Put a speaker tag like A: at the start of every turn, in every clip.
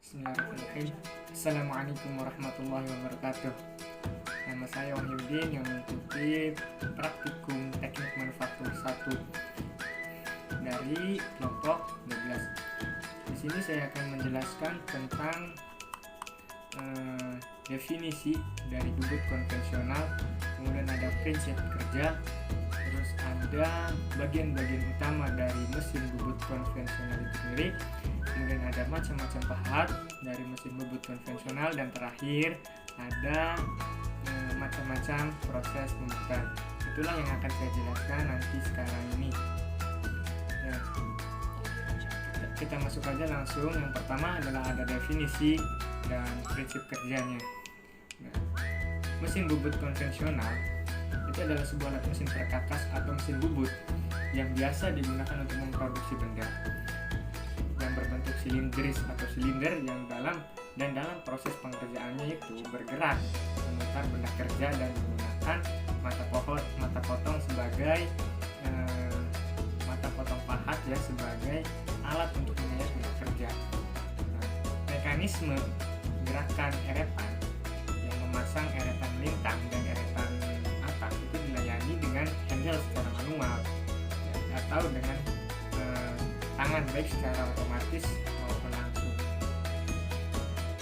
A: Bismillahirrahmanirrahim. Assalamualaikum warahmatullahi wabarakatuh. Nama saya Wahyudin yang mengikuti praktikum teknik manufaktur 1 dari kelompok 12. Di sini saya akan menjelaskan tentang definisi dari bubut konvensional, kemudian ada prinsip kerja, terus ada bagian-bagian utama dari mesin bubut konvensional itu sendiri, kemudian ada macam-macam pahat dari mesin bubut konvensional, dan terakhir ada macam-macam proses pembuatan. Itulah yang akan saya jelaskan nanti sekarang ini. Ya, kita masuk aja langsung. Yang pertama adalah ada definisi dan prinsip kerjanya. Nah, mesin bubut konvensional itu adalah sebuah alat mesin perkakas atau mesin bubut yang biasa digunakan untuk memproduksi benda yang berbentuk silindris atau silinder yang dalam proses pengerjaannya itu bergerak memutar benda kerja dan menggunakan mata potong sebagai mata potong pahat ya sebagai alat untuk mengayat benda kerja. Nah, mekanisme gerakan eretan yang memasang eretan lintang dan eretan atas itu dilayani dengan handle secara manual ya, atau dengan tangan baik secara otomatis maupun langsung.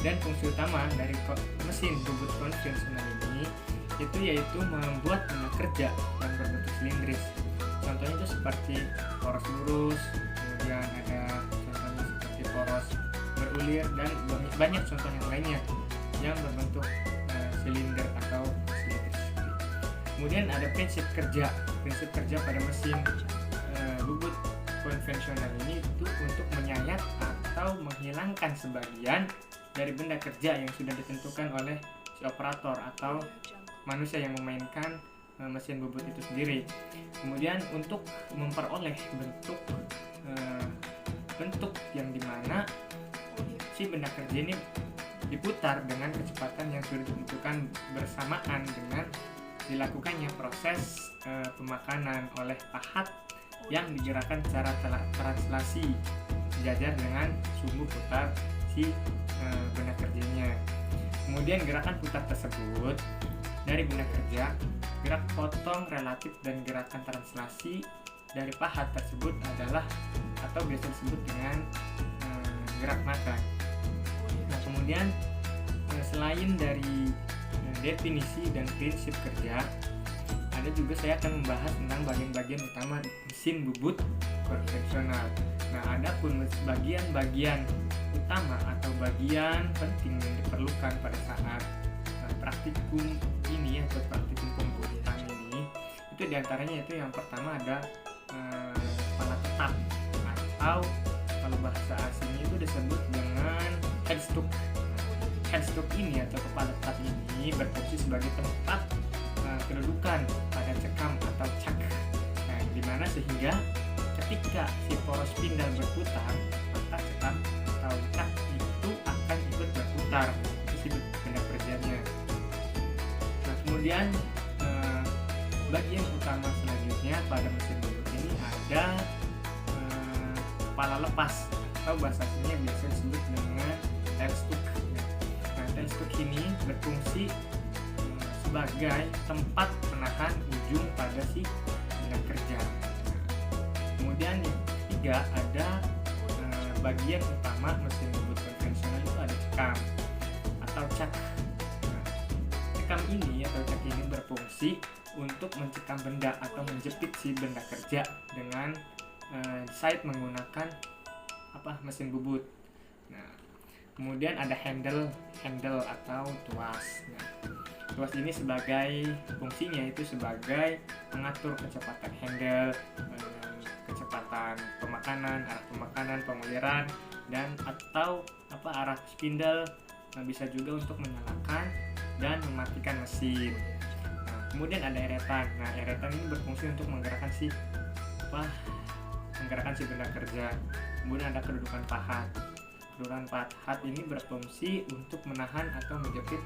A: Dan fungsi utama dari mesin bubut konvensional ini yaitu membuat benda kerja yang berbentuk silindris. Contohnya itu seperti poros lurus, kemudian ada contohnya seperti poros berulir, dan banyak contoh yang lainnya yang berbentuk silinder atau silindris. Kemudian ada prinsip kerja. Prinsip kerja pada mesin bubut konvensional ini itu untuk menyayat atau menghilangkan sebagian dari benda kerja yang sudah ditentukan oleh si operator atau manusia yang memainkan mesin bubut itu sendiri. Kemudian untuk memperoleh bentuk yang dimana si benda kerja ini diputar dengan kecepatan yang sudah ditentukan bersamaan dengan dilakukannya proses pemakanan oleh pahat yang digerakkan secara translasi sejajar dengan sumbu putar si benda kerjanya. Kemudian gerakan putar tersebut dari benda kerja, gerak potong relatif dan gerakan translasi dari pahat tersebut adalah atau biasa disebut dengan gerak makan. Nah, kemudian selain dari definisi dan prinsip kerja, ada juga saya akan membahas tentang bagian-bagian utama mesin bubut konvensional. Nah, ada pun bagian-bagian utama atau bagian penting yang diperlukan pada saat praktikum ini atau praktikum pembuatan ini, itu diantaranya itu yang pertama ada kepala tetap atau kalau bahasa asingnya itu disebut dengan headstock. Headstock ini atau kepala tetap ini berfungsi sebagai tempat kedudukan pada cekam atau cak. Nah, dimana sehingga ketika si poros spindle berputar, maka cekam atau cak itu akan ikut berputar si benda kerjanya. Nah, kemudian bagian utama selanjutnya pada mesin bubut ini ada kepala lepas atau bahasa aslinya biasa disebut dengan tailstock. Nah, tailstock ini berfungsi sebagai tempat menahan ujung pada si benda kerja. Kemudian yang ketiga ada bagian utama mesin bubut konvensional itu ada cekam atau cak. Nah, cekam ini atau cak ini berfungsi untuk mencekam benda atau menjepit si benda kerja dengan side menggunakan mesin bubut. Nah, kemudian ada handle atau tuas. Nah, tuas ini sebagai fungsinya itu sebagai mengatur kecepatan handle, kecepatan pemakanan, arah pemakanan, penguliran, dan atau arah spindle. Nah, bisa juga untuk menyalakan dan mematikan mesin. Nah, kemudian ada eretan. Nah, eretan ini berfungsi untuk menggerakkan si benda kerja. Kemudian ada kedudukan pahat. Kedudukan pahat ini berfungsi untuk menahan atau menjepit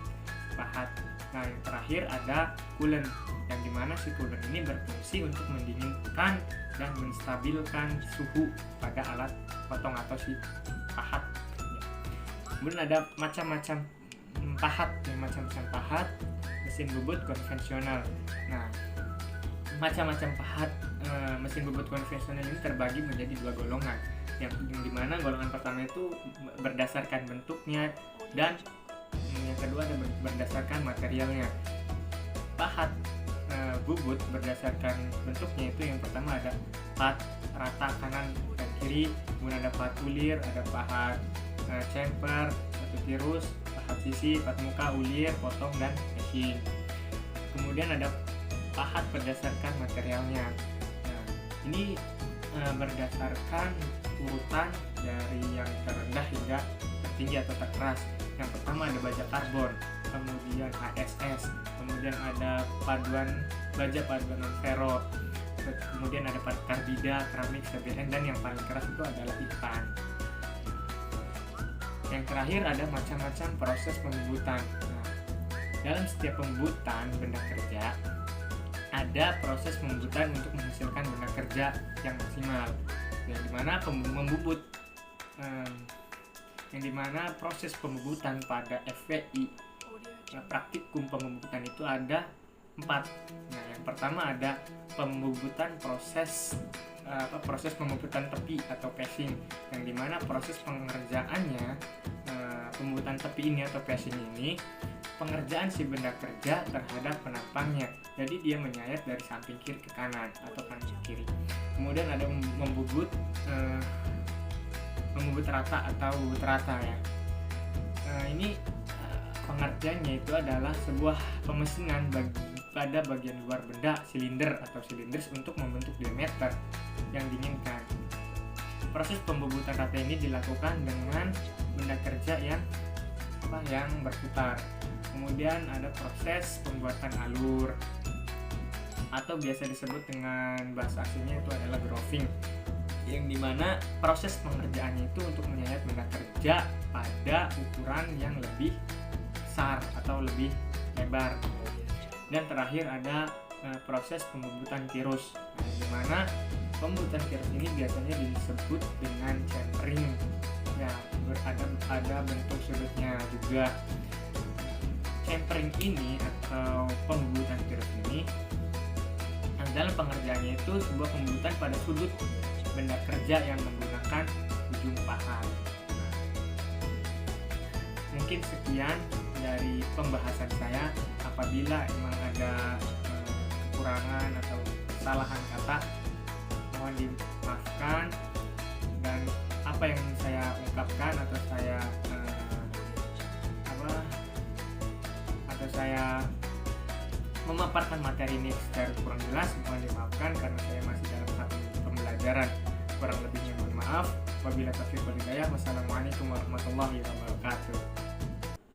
A: pahat. Nah, yang terakhir ada coolant, yang dimana si coolant ini berfungsi untuk mendinginkan dan menstabilkan suhu pada alat potong atau si pahat. Kemudian ada macam-macam pahat, macam-macam pahat mesin bubut konvensional. Nah, macam-macam pahat mesin bubut konvensional ini terbagi menjadi dua golongan, yang dimana golongan pertama itu berdasarkan bentuknya, dan yang kedua ada berdasarkan materialnya. Pahat bubut berdasarkan bentuknya itu yang pertama ada pahat rata kanan dan kiri, kemudian ada pahat ulir, ada pahat chamfer atau tirus, pahat sisi, pahat muka, ulir, potong, dan meshing. Kemudian ada pahat berdasarkan materialnya. Nah, ini berdasarkan urutan dari yang terendah hingga tertinggi atau terkeras. Yang pertama ada baja karbon, kemudian ASS, kemudian ada baja paduan non ferro, kemudian ada karbida, keramik, CBN, dan yang paling keras itu adalah ikan. Yang terakhir ada macam-macam proses pembubutan. Nah, dalam setiap pembubutan benda kerja ada proses pembubutan untuk menghasilkan benda kerja yang maksimal, yang dimana proses pembubutan pada FPI praktikum pembubutan itu ada 4. Nah, yang pertama ada pembubutan proses pembubutan tepi atau passing, yang dimana proses pengerjaannya pembubutan tepi ini atau passing ini pengerjaan si benda kerja terhadap penampangnya, jadi dia menyayat dari samping kiri ke kanan atau kanan ke kiri. Kemudian ada membubut rata atau bubut rata ya. Ini pengertiannya itu adalah sebuah pemesinan pada bagian luar benda silinder atau silindris untuk membentuk diameter yang diinginkan. Proses pembubutan rata ini dilakukan dengan benda kerja yang berputar. Kemudian ada proses pembuatan alur atau biasa disebut dengan bahasa aslinya itu adalah grooving, yang dimana proses pengerjaannya itu untuk menyayat benda kerja pada ukuran yang lebih besar atau lebih lebar. Dan terakhir ada proses pembubutan tirus, dimana pembubutan tirus ini biasanya disebut dengan centering ya, ada bentuk sudutnya juga. Centering ini atau pembubutan tirus ini dalam pengerjaannya itu sebuah pembubutan pada sudut benda kerja yang menggunakan ujung pahat. Nah, mungkin sekian dari pembahasan saya. Apabila memang ada kekurangan atau kesalahan kata, mohon dimaafkan, dan apa yang saya ungkapkan atau saya memaparkan materi ini secara kurang jelas, mohon dimaafkan karena saya masih dalam tahap pembelajaran. Kurang lebihnya mohon maaf. Wabillahi taufiq wal hidayah. Wassalamualaikum warahmatullahi wabarakatuh.